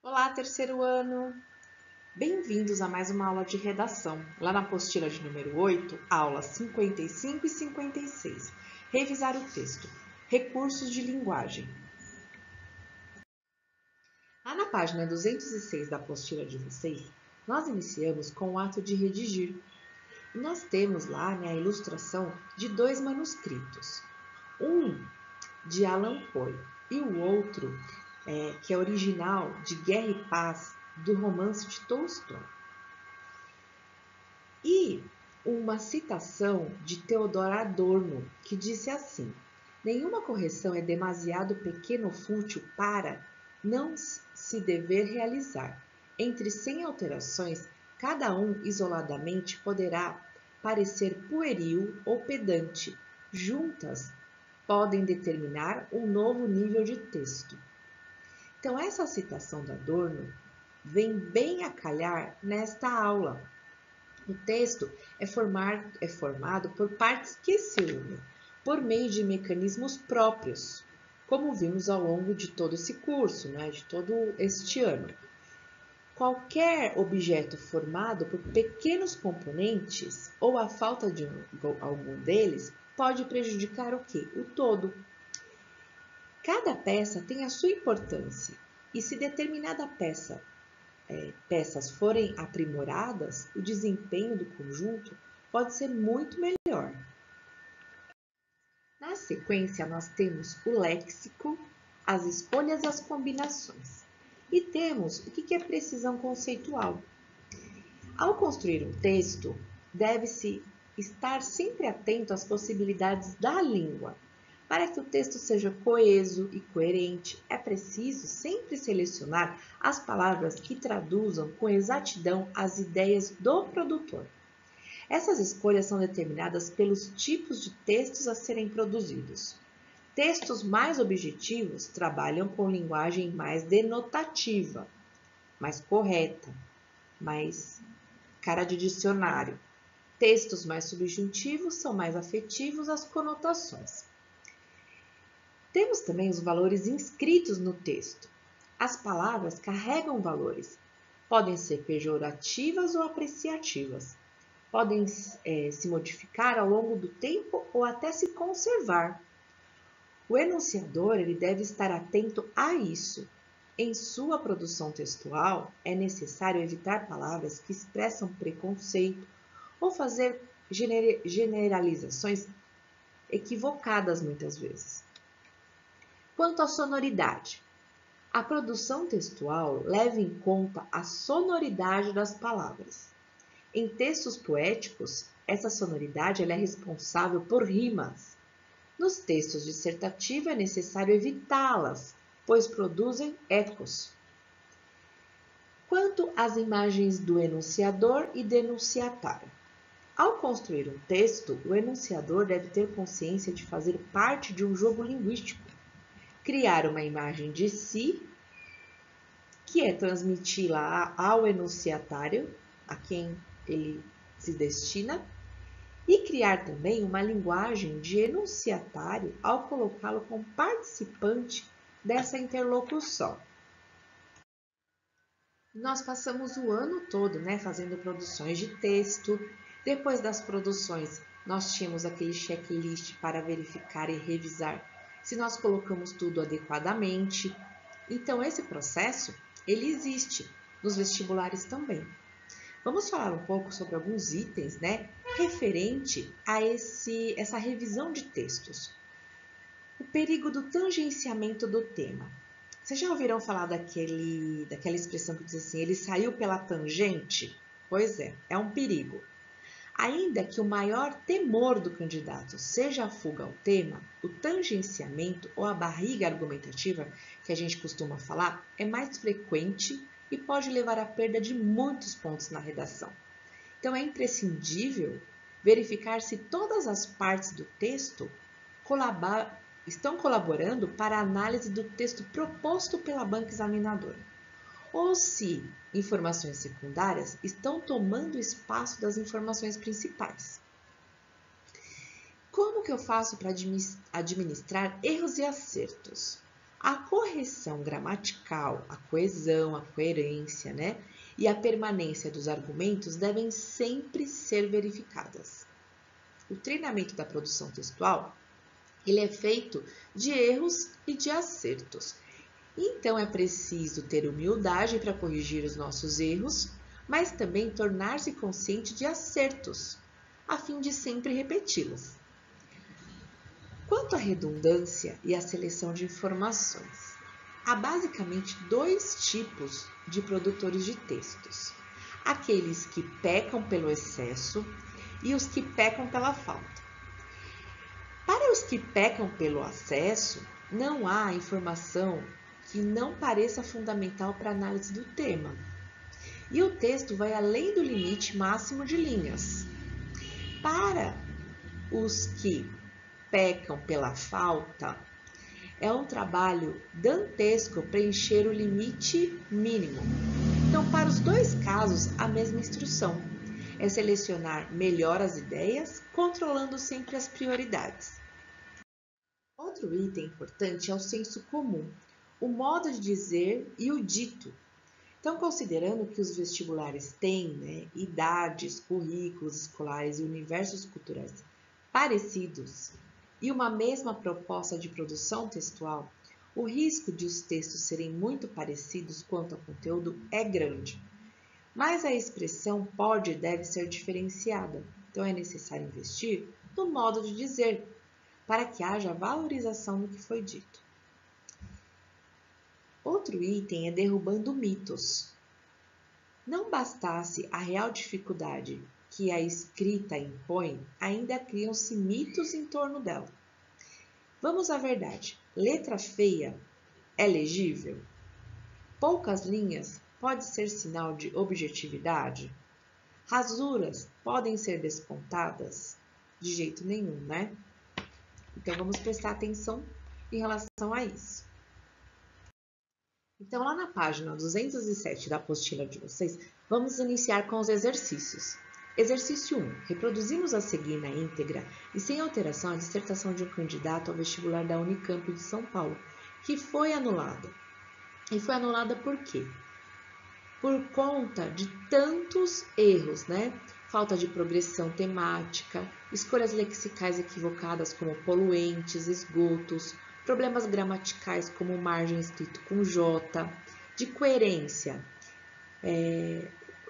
Olá, terceiro ano! Bem-vindos a mais uma aula de redação, lá na apostila de número 8, aulas 55 e 56. Revisar o texto. Recursos de linguagem. Lá na página 206 da apostila de vocês, nós iniciamos com o ato de redigir. E nós temos lá a ilustração de dois manuscritos. Um de Allan Poe e o outro que é original de Guerra e Paz, do romance de Tolstói. E uma citação de Theodor Adorno, que disse assim: nenhuma correção é demasiado pequena ou fútil para não se dever realizar. Entre 100 alterações, cada um isoladamente poderá parecer pueril ou pedante. Juntas, podem determinar um novo nível de texto. Então, essa citação da Adorno vem bem a calhar nesta aula. O texto é formado por partes que se unem por meio de mecanismos próprios, como vimos ao longo de todo esse curso, de todo este ano. Qualquer objeto formado por pequenos componentes ou a falta de algum deles pode prejudicar o quê? O todo. Cada peça tem a sua importância e se determinada peças forem aprimoradas, o desempenho do conjunto pode ser muito melhor. Na sequência, nós temos o léxico, as escolhas e as combinações. E temos o que é precisão conceitual. Ao construir um texto, deve-se estar sempre atento às possibilidades da língua. Para que o texto seja coeso e coerente, é preciso sempre selecionar as palavras que traduzam com exatidão as ideias do produtor. Essas escolhas são determinadas pelos tipos de textos a serem produzidos. Textos mais objetivos trabalham com linguagem mais denotativa, mais correta, mais cara de dicionário. Textos mais subjuntivos são mais afetivos às conotações. Temos também os valores inscritos no texto. As palavras carregam valores. Podem ser pejorativas ou apreciativas. Podem se modificar ao longo do tempo ou até se conservar. O enunciador deve estar atento a isso. Em sua produção textual, é necessário evitar palavras que expressam preconceito ou fazer generalizações equivocadas muitas vezes. Quanto à sonoridade, a produção textual leva em conta a sonoridade das palavras. Em textos poéticos, essa sonoridade é responsável por rimas. Nos textos dissertativos é necessário evitá-las, pois produzem ecos. Quanto às imagens do enunciador e denunciatário. Ao construir um texto, o enunciador deve ter consciência de fazer parte de um jogo linguístico. Criar uma imagem de si, que é transmiti-la ao enunciatário, a quem ele se destina, e criar também uma linguagem de enunciatário ao colocá-lo como participante dessa interlocução. Nós passamos o ano todo, fazendo produções de texto. Depois das produções, nós tínhamos aquele checklist para verificar e revisar se nós colocamos tudo adequadamente. Então, esse processo, ele existe nos vestibulares também. Vamos falar um pouco sobre alguns itens, referente a essa revisão de textos. O perigo do tangenciamento do tema. Vocês já ouviram falar daquela expressão que diz assim, ele saiu pela tangente? Pois é um perigo. Ainda que o maior temor do candidato seja a fuga ao tema, o tangenciamento ou a barriga argumentativa, que a gente costuma falar, é mais frequente e pode levar à perda de muitos pontos na redação. Então, é imprescindível verificar se todas as partes do texto estão colaborando para a análise do texto proposto pela banca examinadora, ou se informações secundárias estão tomando o espaço das informações principais. Como que eu faço para administrar erros e acertos? A correção gramatical, a coesão, a coerência, né? E a permanência dos argumentos devem sempre ser verificadas. O treinamento da produção textual, ele é feito de erros e de acertos. Então, é preciso ter humildade para corrigir os nossos erros, mas também tornar-se consciente de acertos, a fim de sempre repeti-los. Quanto à redundância e à seleção de informações, há basicamente dois tipos de produtores de textos: aqueles que pecam pelo excesso e os que pecam pela falta. Para os que pecam pelo excesso, não há informação que não pareça fundamental para a análise do tema, e o texto vai além do limite máximo de linhas. Para os que pecam pela falta, é um trabalho dantesco preencher o limite mínimo. Então, para os dois casos, a mesma instrução é selecionar melhor as ideias, controlando sempre as prioridades. Outro item importante é o senso comum, o modo de dizer e o dito. Então, considerando que os vestibulares têm idades, currículos escolares e universos culturais parecidos e uma mesma proposta de produção textual, o risco de os textos serem muito parecidos quanto ao conteúdo é grande. Mas a expressão pode e deve ser diferenciada, então é necessário investir no modo de dizer, para que haja valorização do que foi dito. Outro item é derrubando mitos. Não bastasse a real dificuldade que a escrita impõe, ainda criam-se mitos em torno dela. Vamos à verdade. Letra feia é legível? Poucas linhas pode ser sinal de objetividade? Rasuras podem ser despontadas? De jeito nenhum, né? Então, vamos prestar atenção em relação a isso. Então, lá na página 207 da apostila de vocês, vamos iniciar com os exercícios. Exercício 1. Reproduzimos a seguir na íntegra e sem alteração a dissertação de um candidato ao vestibular da Unicamp de São Paulo, que foi anulada. E foi anulada por quê? Por conta de tantos erros, né? Falta de progressão temática, escolhas lexicais equivocadas como poluentes, esgotos, problemas gramaticais como margem escrito com J, de coerência.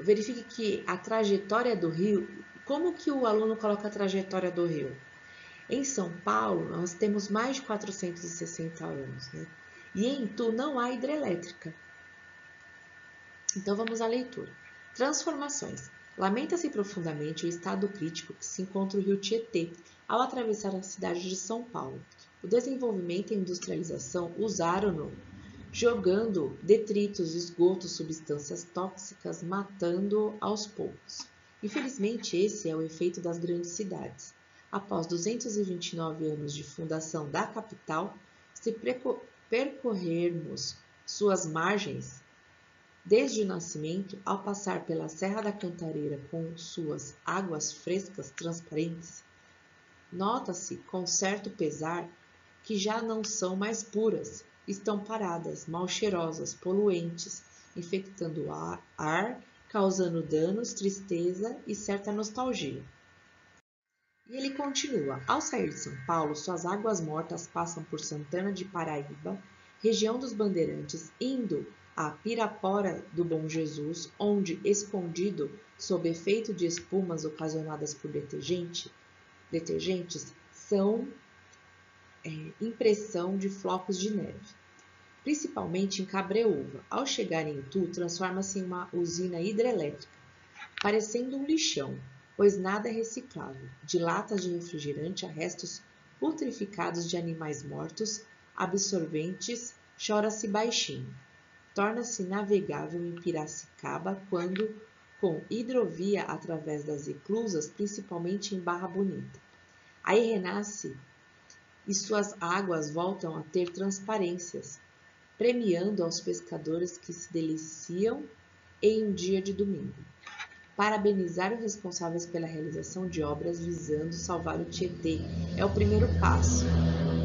Verifique que a trajetória do rio, como que o aluno coloca a trajetória do rio? Em São Paulo, nós temos mais de 460 anos, né? E em Itu não há hidrelétrica. Então, vamos à leitura. Transformações. Lamenta-se profundamente o estado crítico que se encontra o rio Tietê ao atravessar a cidade de São Paulo. O desenvolvimento e a industrialização usaram-no, jogando detritos, esgotos, substâncias tóxicas, matando aos poucos. Infelizmente, esse é o efeito das grandes cidades. Após 229 anos de fundação da capital, se percorrermos suas margens, desde o nascimento, ao passar pela Serra da Cantareira com suas águas frescas transparentes, nota-se com certo pesar que já não são mais puras, estão paradas, mal cheirosas, poluentes, infectando o ar, causando danos, tristeza e certa nostalgia. E ele continua: ao sair de São Paulo, suas águas mortas passam por Santana de Paraíba, região dos Bandeirantes, indo a Pirapora do Bom Jesus, onde, escondido sob efeito de espumas ocasionadas por detergentes, são impressão de flocos de neve, principalmente em Cabreúva. Ao chegar em Itu, transforma-se em uma usina hidrelétrica, parecendo um lixão, pois nada é reciclável. De latas de refrigerante a restos putrificados de animais mortos, absorventes, chora-se baixinho. Torna-se navegável em Piracicaba quando com hidrovia através das eclusas, principalmente em Barra Bonita. Aí renasce e suas águas voltam a ter transparências, premiando aos pescadores que se deliciam em um dia de domingo. Parabenizar os responsáveis pela realização de obras visando salvar o Tietê é o primeiro passo.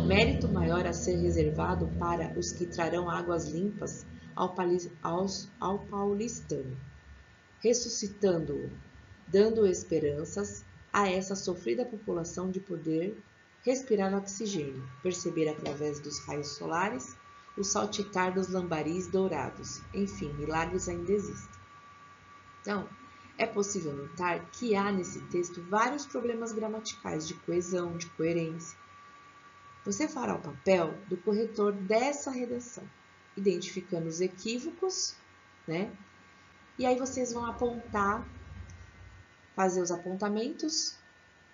Mérito maior a ser reservado para os que trarão águas limpas ao paulistano, ressuscitando-o, dando esperanças a essa sofrida população de poder respirar oxigênio, perceber através dos raios solares o saltitar dos lambaris dourados. Enfim, milagres ainda existem. Então, é possível notar que há nesse texto vários problemas gramaticais de coesão, de coerência. Você fará o papel do corretor dessa redação, identificando os equívocos, né? E aí vocês vão apontar, fazer os apontamentos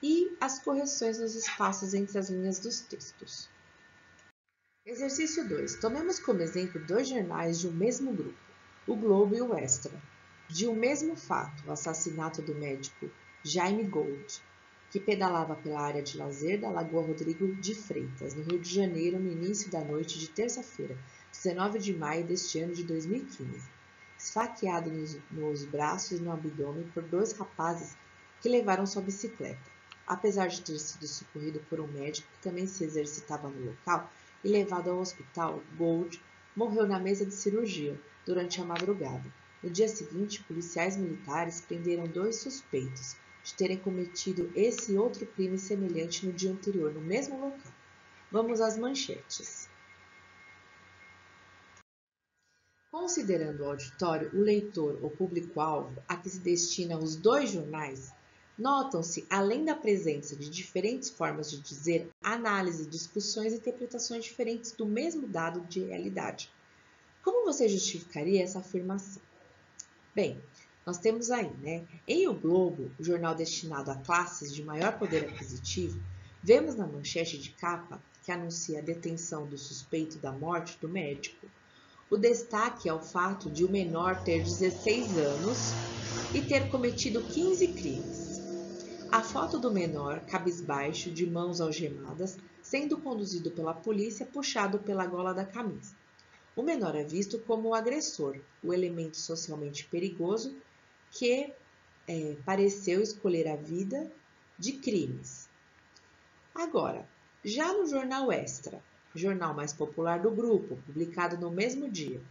e as correções nos espaços entre as linhas dos textos. Exercício 2. Tomemos como exemplo dois jornais de um mesmo grupo, o Globo e o Extra. De um mesmo fato, o assassinato do médico Jaime Gold, que pedalava pela área de lazer da Lagoa Rodrigo de Freitas, no Rio de Janeiro, no início da noite de terça-feira, 19 de maio deste ano de 2015, esfaqueado nos braços e no abdômen por dois rapazes que levaram sua bicicleta. Apesar de ter sido socorrido por um médico que também se exercitava no local e levado ao hospital, Gold morreu na mesa de cirurgia durante a madrugada. No dia seguinte, policiais militares prenderam dois suspeitos de terem cometido esse e outro crime semelhante no dia anterior, no mesmo local. Vamos às manchetes. Considerando o auditório, o leitor ou público-alvo a que se destinam os dois jornais, notam-se, além da presença de diferentes formas de dizer, análise, discussões e interpretações diferentes do mesmo dado de realidade. Como você justificaria essa afirmação? Bem, nós temos aí, em O Globo, o jornal destinado a classes de maior poder aquisitivo, vemos na manchete de capa que anuncia a detenção do suspeito da morte do médico. O destaque é o fato de o menor ter 16 anos e ter cometido 15 crimes. A foto do menor, cabisbaixo, de mãos algemadas, sendo conduzido pela polícia puxado pela gola da camisa. O menor é visto como o agressor, o elemento socialmente perigoso que pareceu escolher a vida de crimes. Agora, já no jornal Extra, jornal mais popular do grupo, publicado no mesmo dia,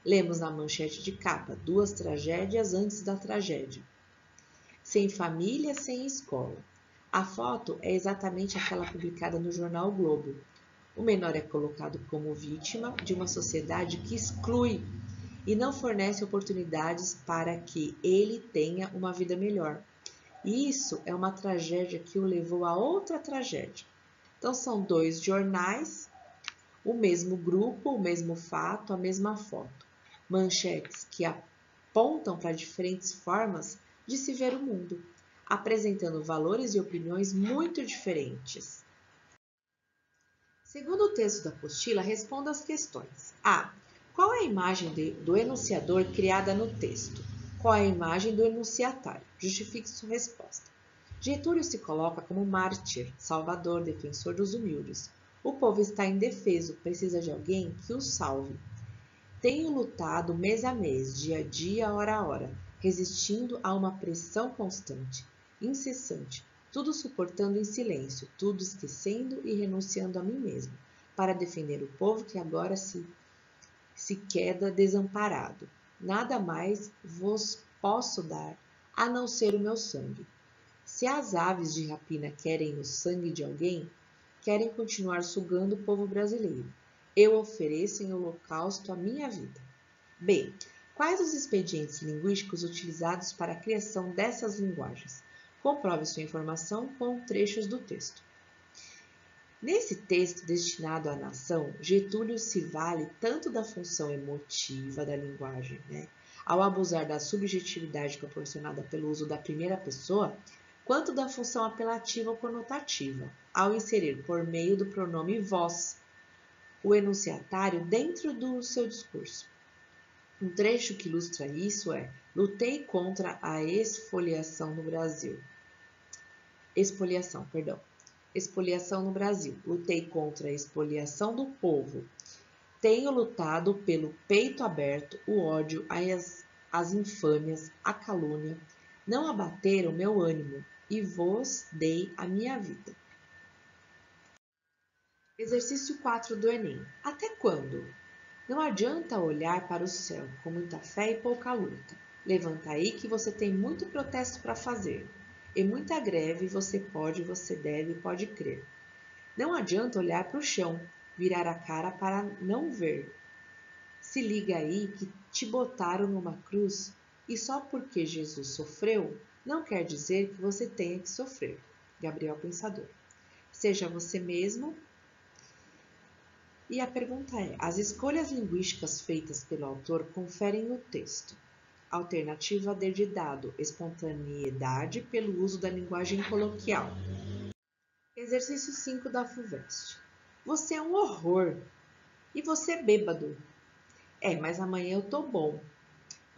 lemos na manchete de capa 2 tragédias antes da tragédia. Sem família, sem escola. A foto é exatamente aquela publicada no jornal o Globo. O menor é colocado como vítima de uma sociedade que exclui e não fornece oportunidades para que ele tenha uma vida melhor. E isso é uma tragédia que o levou a outra tragédia. Então, são dois jornais, o mesmo grupo, o mesmo fato, a mesma foto. Manchetes que apontam para diferentes formas de se ver o mundo, apresentando valores e opiniões muito diferentes. Segundo o texto da apostila, responda às questões. A. Qual é a imagem do enunciador criada no texto? Qual é a imagem do enunciatário? Justifique sua resposta. Getúlio se coloca como mártir, salvador, defensor dos humildes. O povo está indefeso, precisa de alguém que o salve. Tenho lutado mês a mês, dia a dia, hora a hora, resistindo a uma pressão constante, incessante, tudo suportando em silêncio, tudo esquecendo e renunciando a mim mesmo, para defender o povo que agora se queda desamparado. Nada mais vos posso dar, a não ser o meu sangue. Se as aves de rapina querem o sangue de alguém, querem continuar sugando o povo brasileiro. Eu ofereço em holocausto a minha vida. B. Quais os expedientes linguísticos utilizados para a criação dessas linguagens? Comprove sua informação com trechos do texto. Nesse texto destinado à nação, Getúlio se vale tanto da função emotiva da linguagem, ao abusar da subjetividade proporcionada pelo uso da primeira pessoa, quanto da função apelativa ou conotativa, ao inserir por meio do pronome vós o enunciatário dentro do seu discurso. Um trecho que ilustra isso é: lutei contra a expoliação no Brasil. Expoliação no Brasil. Lutei contra a expoliação do povo. Tenho lutado pelo peito aberto, o ódio, as infâmias, a calúnia. não abateram meu ânimo, e vos dei a minha vida. Exercício 4 do Enem. Até quando? Não adianta olhar para o céu com muita fé e pouca luta. Levanta aí que você tem muito protesto para fazer. E muita greve você deve, pode crer. Não adianta olhar para o chão, virar a cara para não ver. Se liga aí que te botaram numa cruz e só porque Jesus sofreu, não quer dizer que você tenha que sofrer. Gabriel Pensador. Seja você mesmo. E a pergunta é: as escolhas linguísticas feitas pelo autor conferem no texto. Alternativa D de dado, espontaneidade pelo uso da linguagem coloquial. Exercício 5 da FUVEST. Você é um horror. E você é bêbado. Mas amanhã eu tô bom.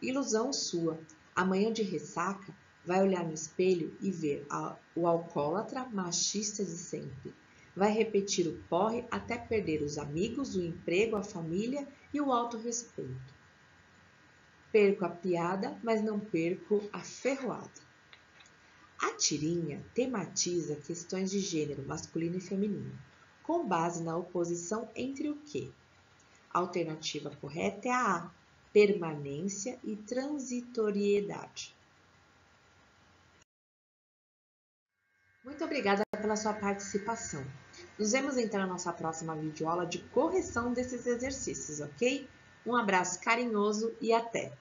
Ilusão sua. Amanhã de ressaca, vai olhar no espelho e ver o alcoólatra machista de sempre. Vai repetir o porre até perder os amigos, o emprego, a família e o autorrespeito. Perco a piada, mas não perco a ferroada. A tirinha tematiza questões de gênero masculino e feminino, com base na oposição entre o quê? A alternativa correta é a A, permanência e transitoriedade. Muito obrigada pela sua participação. Nos vemos então na nossa próxima videoaula de correção desses exercícios, ok? Um abraço carinhoso e até!